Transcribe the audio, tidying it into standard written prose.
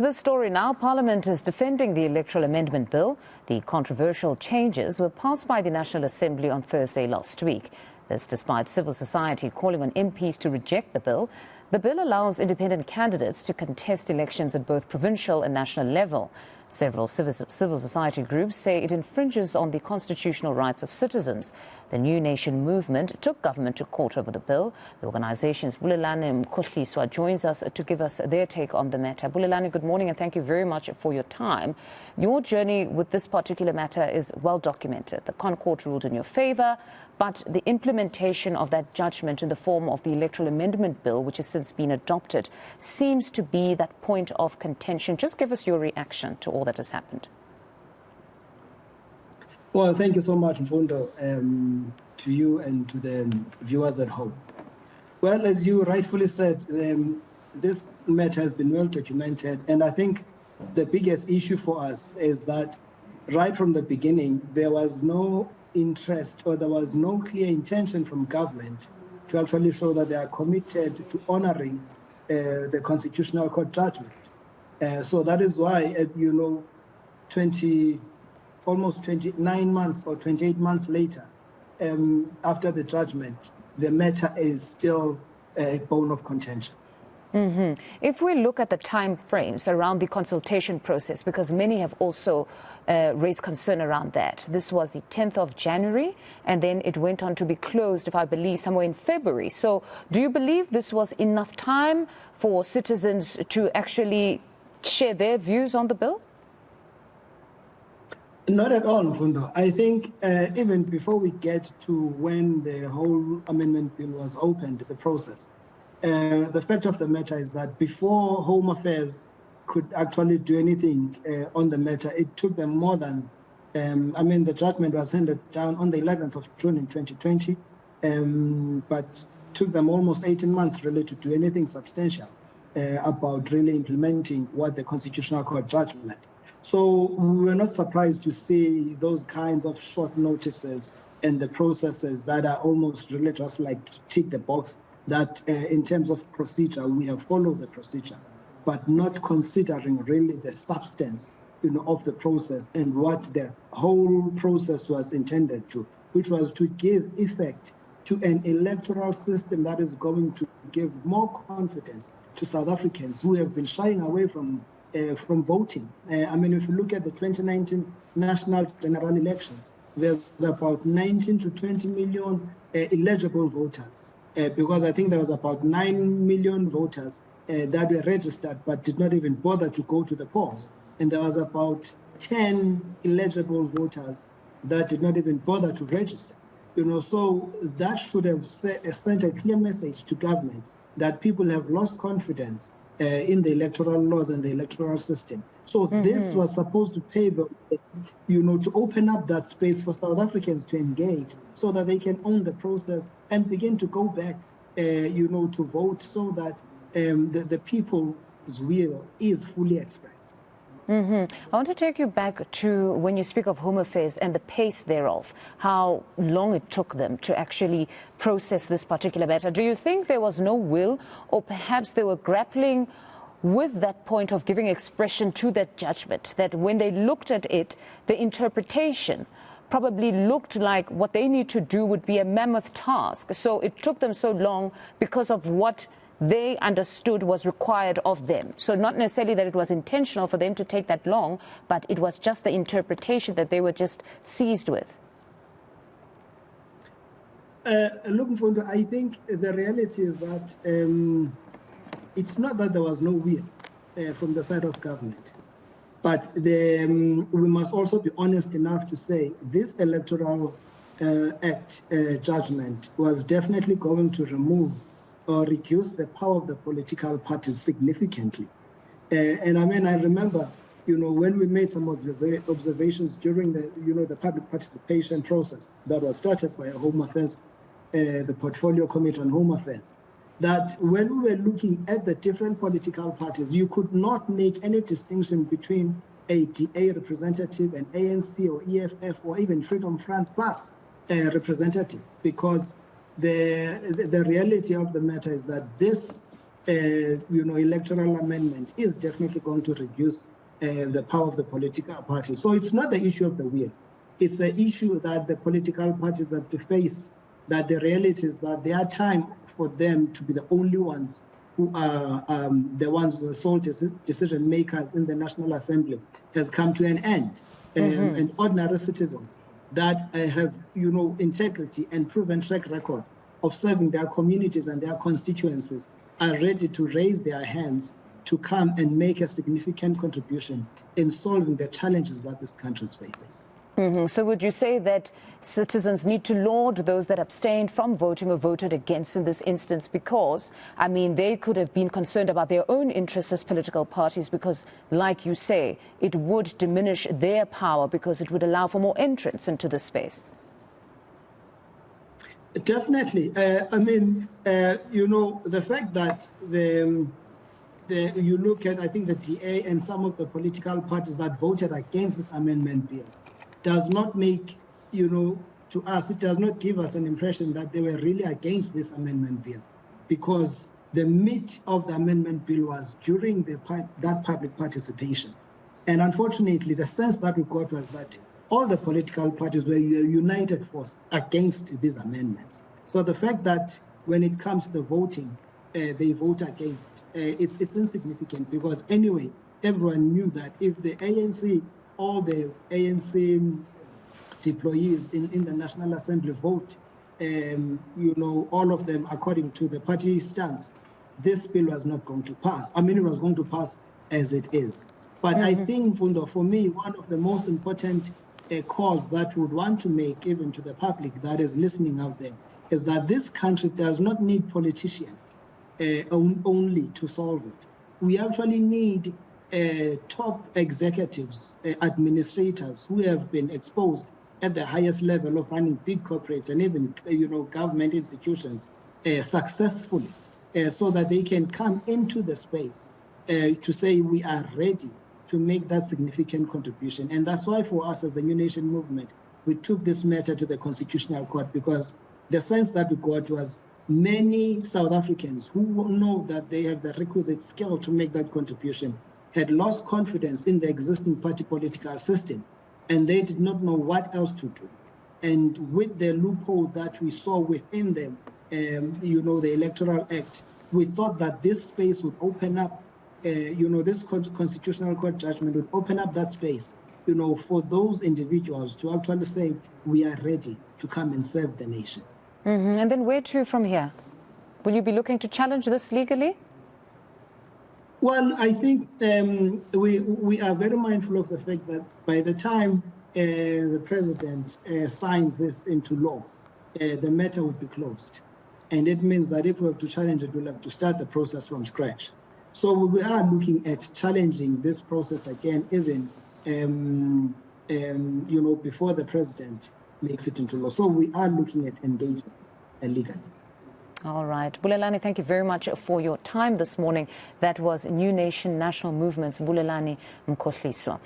The story now, Parliament is defending the Electoral Amendment Bill. The controversial changes were passed by the National Assembly on Thursday last week. This despite civil society calling on MPs to reject the bill. The bill allows independent candidates to contest elections at both provincial and national level. Several civil society groups say it infringes on the constitutional rights of citizens. The New Nation movement took government to court over the bill. The organization's Bulelani Mkhohliswa joins us to give us their take on the matter. Bulelani, good morning and thank you very much for your time. Your journey with this particular matter is well documented. The Con Court ruled in your favor, but the implementation of that judgment in the form of the Electoral Amendment Bill, which has since been adopted, seems to be that point of contention. Just give us your reaction to all that has happened. Well, thank you so much, Mfundo, to you and to the viewers at home. Well, as you rightfully said, this matter has been well documented, and I think the biggest issue for us is that right from the beginning, there was no interest or there was no clear intention from government to actually show that they are committed to honoring the Constitutional Court judgment. So that is why, almost 29 months or 28 months later, after the judgment, the matter is still a bone of contention. If we look at the time frames around the consultation process, because many have also raised concern around that. This was the 10th of January, and then it went on to be closed, if I believe, somewhere in February. So do you believe this was enough time for citizens to actually share their views on the bill? Not at all, Mfundo. I think even before we get to when the whole amendment bill was opened, the process, the fact of the matter is that before Home Affairs could actually do anything on the matter, it took them more than, the judgment was handed down on the 11th of June in 2020, but took them almost 18 months really to do anything substantial about really implementing what the Constitutional Court judgment. So we were not surprised to see those kinds of short notices and the processes that are almost really just like tick the box that in terms of procedure, we have followed the procedure, but not considering really the substance of the process and what the whole process was intended to, which was to give effect to an electoral system that is going to give more confidence to South Africans who have been shying away from voting. If you look at the 2019 national general elections, there's about 19 to 20 million eligible voters, because I think there was about 9 million voters that were registered but did not even bother to go to the polls. And there was about 10 eligible voters that did not even bother to register. So that should have sent a clear message to government that people have lost confidence in the electoral laws and the electoral system. So this was supposed to pave, to open up that space for South Africans to engage so that they can own the process and begin to go back, to vote so that the people's will is fully expressed. I want to take you back to when you speak of Home Affairs and the pace thereof, how long it took them to actually process this particular matter. Do you think there was no will, or perhaps they were grappling with that point of giving expression to that judgment, that when they looked at it, the interpretation probably looked like what they need to do would be a mammoth task? So it took them so long because of what they understood was required of them. So not necessarily that it was intentional for them to take that long, but it was just the interpretation that they were just seized with. Looking forward, I think the reality is that it's not that there was no will from the side of government, but we must also be honest enough to say this Electoral Act judgment was definitely going to remove or reduce the power of the political parties significantly. And I remember, when we made some observations during the public participation process that was started by Home Affairs, the Portfolio Committee on Home Affairs, that when we were looking at the different political parties, you could not make any distinction between a DA representative, an ANC or EFF, or even Freedom Front Plus representative, because the reality of the matter is that this electoral amendment is definitely going to reduce the power of the political parties. So it's not the issue of the will. It's an issue that the political parties have to face, that the reality is that there are time for them to be the only ones who are the sole decision makers in the National Assembly has come to an end. And ordinary citizens that have, integrity and proven track record of serving their communities and their constituencies are ready to raise their hands to come and make a significant contribution in solving the challenges that this country is facing. So would you say that citizens need to laud those that abstained from voting or voted against in this instance because, I mean, they could have been concerned about their own interests as political parties because, like you say, it would diminish their power because it would allow for more entrance into the space? Definitely. The fact that you look at, I think, the DA and some of the political parties that voted against this amendment bill does not make, to us, it does not give us an impression that they were really against this amendment bill, because the meat of the amendment bill was during that public participation. And unfortunately, the sense that we got was that all the political parties were a united force against these amendments. So the fact that when it comes to the voting, they vote against, it's insignificant, because anyway, everyone knew that if the ANC, all the ANC employees in the National Assembly vote, all of them according to the party stance, this bill was not going to pass. I mean, it was going to pass as it is. But I think, Fundo, for me, one of the most important calls that we would want to make even to the public that is listening out there is that this country does not need politicians only to solve it. We actually need top executives, administrators who have been exposed at the highest level of running big corporates and even, government institutions successfully, so that they can come into the space to say we are ready to make that significant contribution. And that's why for us as the New Nation Movement, we took this matter to the Constitutional Court, because the sense that we got was many South Africans who know that they have the requisite skill to make that contribution had lost confidence in the existing party political system, and they did not know what else to do. And with the loophole that we saw within them, the Electoral Act, we thought that this space would open up, this Constitutional Court judgment would open up that space, for those individuals to actually say, we are ready to come and serve the nation. And then where to from here? Will you be looking to challenge this legally? Well, I think we are very mindful of the fact that by the time the president signs this into law, the matter will be closed. And it means that if we have to challenge it, we'll have to start the process from scratch. So we are looking at challenging this process again, even, before the president makes it into law. So we are looking at engaging legally. All right. Bulelani, thank you very much for your time this morning. That was New Nation National Movement's Bulelani Mkhohliswa.